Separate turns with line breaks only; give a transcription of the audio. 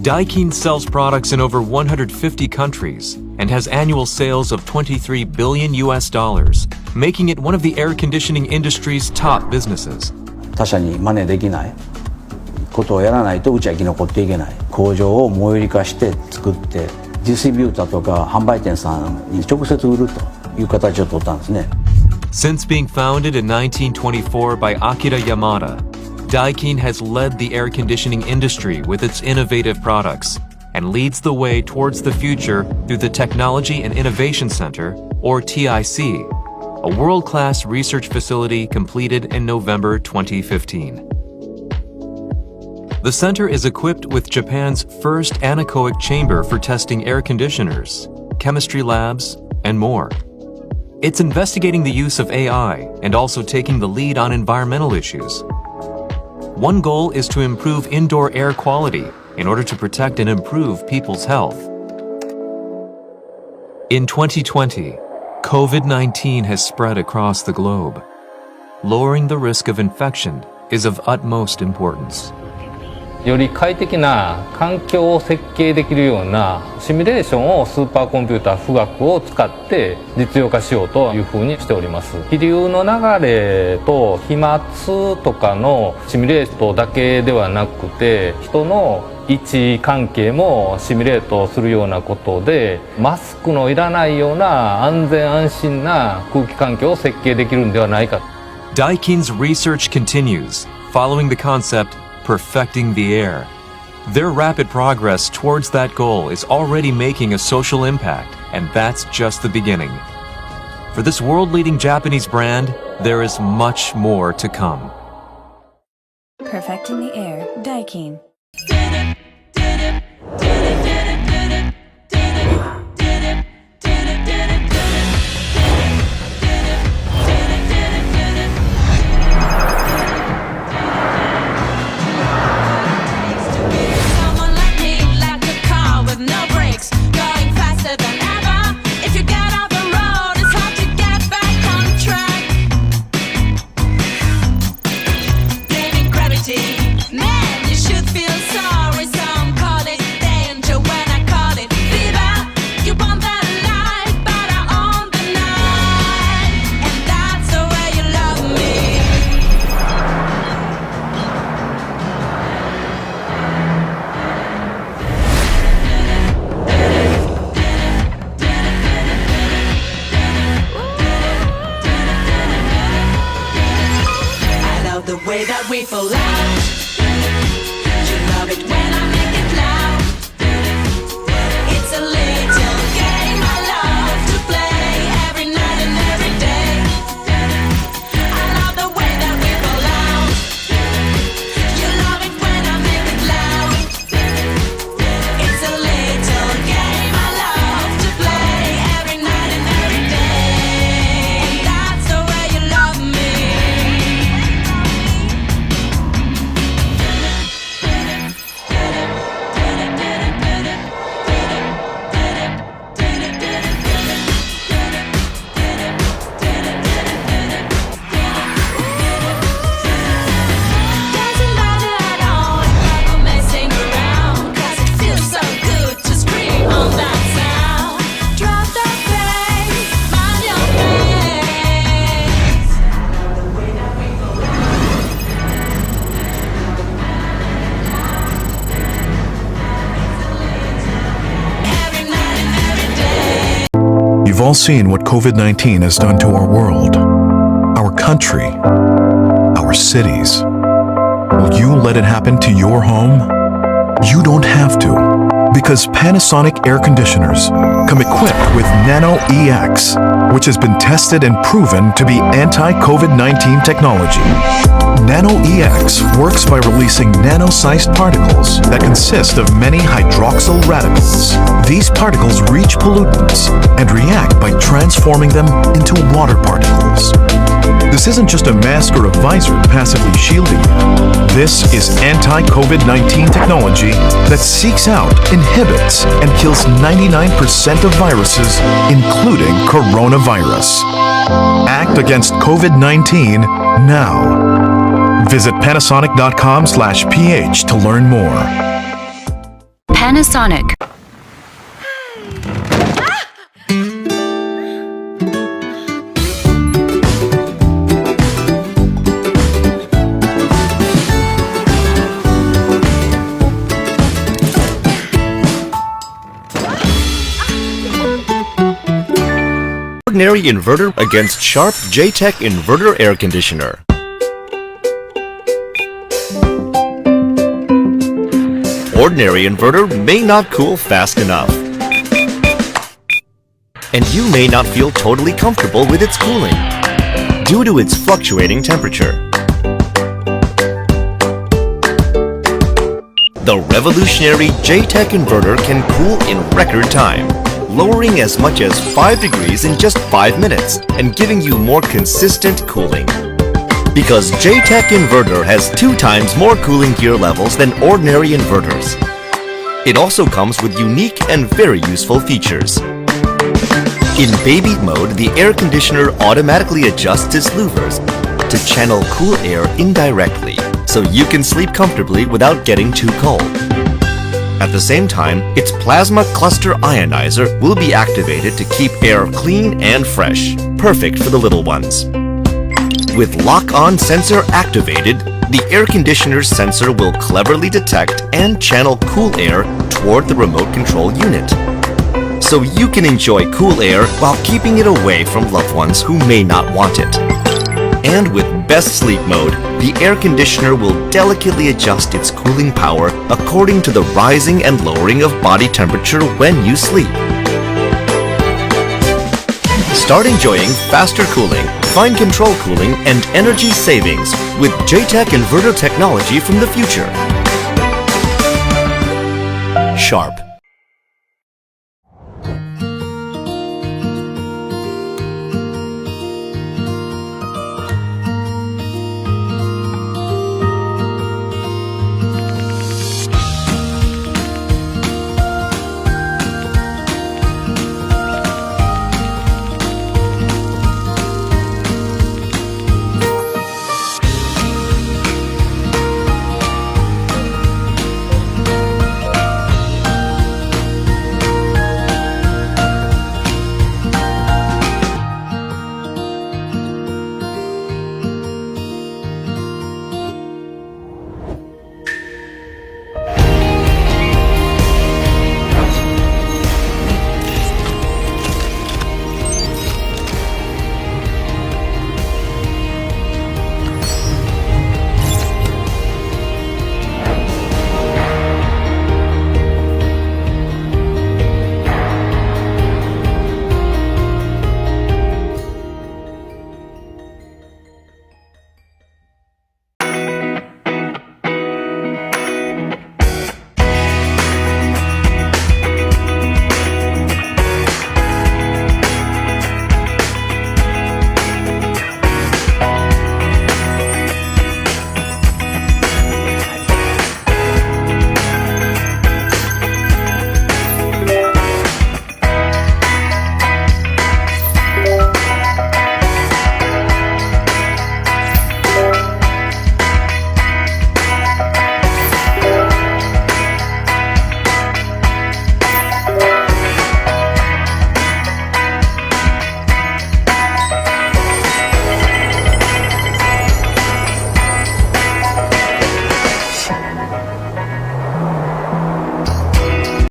Daikin sells products in over 150 countries and has annual sales of $23 billion, making it one of the air conditioning industry's top businesses.
他社に真似できないことをやらないとうちは生き残っていけない。工場を最寄り化して作って、ディストリビューターとか販売店さんに直接売るという形を取ったんですね。
Since being founded in 1924 by Akira Yamada, Daikin has led the air conditioning industry with its innovative products and leads the way towards the future through the Technology and Innovation Center, or TIC, a world-class research facility completed in November 2015. The center is equipped with Japan's first anechoic chamber for testing air conditioners, chemistry labs, and more. It's investigating the use of AI and also taking the lead on environmental issues. One goal is to improve indoor air quality in order to protect and improve people's health. In 2020, COVID-19 has spread across the globe. Lowering the risk of infection is of utmost importance.
より快適な環境を設計できるようなシミュレーションをスーパーコンピューター富岳を使って実用化しようというふうにしております。気流の流れと飛沫とかのシミュレートだけではなくて、人の位置関係もシミュレートするようなことで、マスクのいらないような安全安心な空気環境を設計できるんではないか。
Daikin's research continues, following the concept perfecting the air. Their rapid progress towards that goal is already making a social impact, and that's just the beginning. For this world-leading Japanese brand, there is much more to come.
Perfecting the air, Daikin.
The way that we fall out, you love it when I make it loud. It's a little game I love to play every night and every day. I love the way that we fall out. You love it when I make it loud. It's a little game I love to play every night and every day. And that's the way you love me.
You've all seen what COVID-19 has done to our world, our country, our cities. Will you let it happen to your home? You don't have to, because Panasonic air conditioners come equipped with Nano EX, which has been tested and proven to be anti-COVID-19 technology. Nano EX works by releasing nano-sized particles that consist of many hydroxyl radicals. These particles reach pollutants and react by transforming them into water particles. This isn't just a mask or a visor passively shielding you. This is anti-COVID-19 technology that seeks out, inhibits, and kills 99% of viruses, including coronavirus. Act against COVID-19 now. Visit Panasonic.com/ph to learn more.
Panasonic.
Ordinary inverter against Sharp J-Tech Inverter Air Conditioner. Ordinary inverter may not cool fast enough. And you may not feel totally comfortable with its cooling due to its fluctuating temperature. The revolutionary J-Tech inverter can cool in record time, lowering as much as 5 degrees in just 5 minutes and giving you more consistent cooling. Because J-Tech inverter has 2 times more cooling gear levels than ordinary inverters. It also comes with unique and very useful features. In baby mode, the air conditioner automatically adjusts its louvers to channel cool air indirectly, so you can sleep comfortably without getting too cold. At the same time, its plasma cluster ionizer will be activated to keep air clean and fresh, perfect for the little ones. With lock-on sensor activated, the air conditioner's sensor will cleverly detect and channel cool air toward the remote control unit. So you can enjoy cool air while keeping it away from loved ones who may not want it. And with Best Sleep Mode, the air conditioner will delicately adjust its cooling power according to the rising and lowering of body temperature when you sleep. Start enjoying faster cooling, fine control cooling, and energy savings with J-Tech inverter technology from the future. Sharp.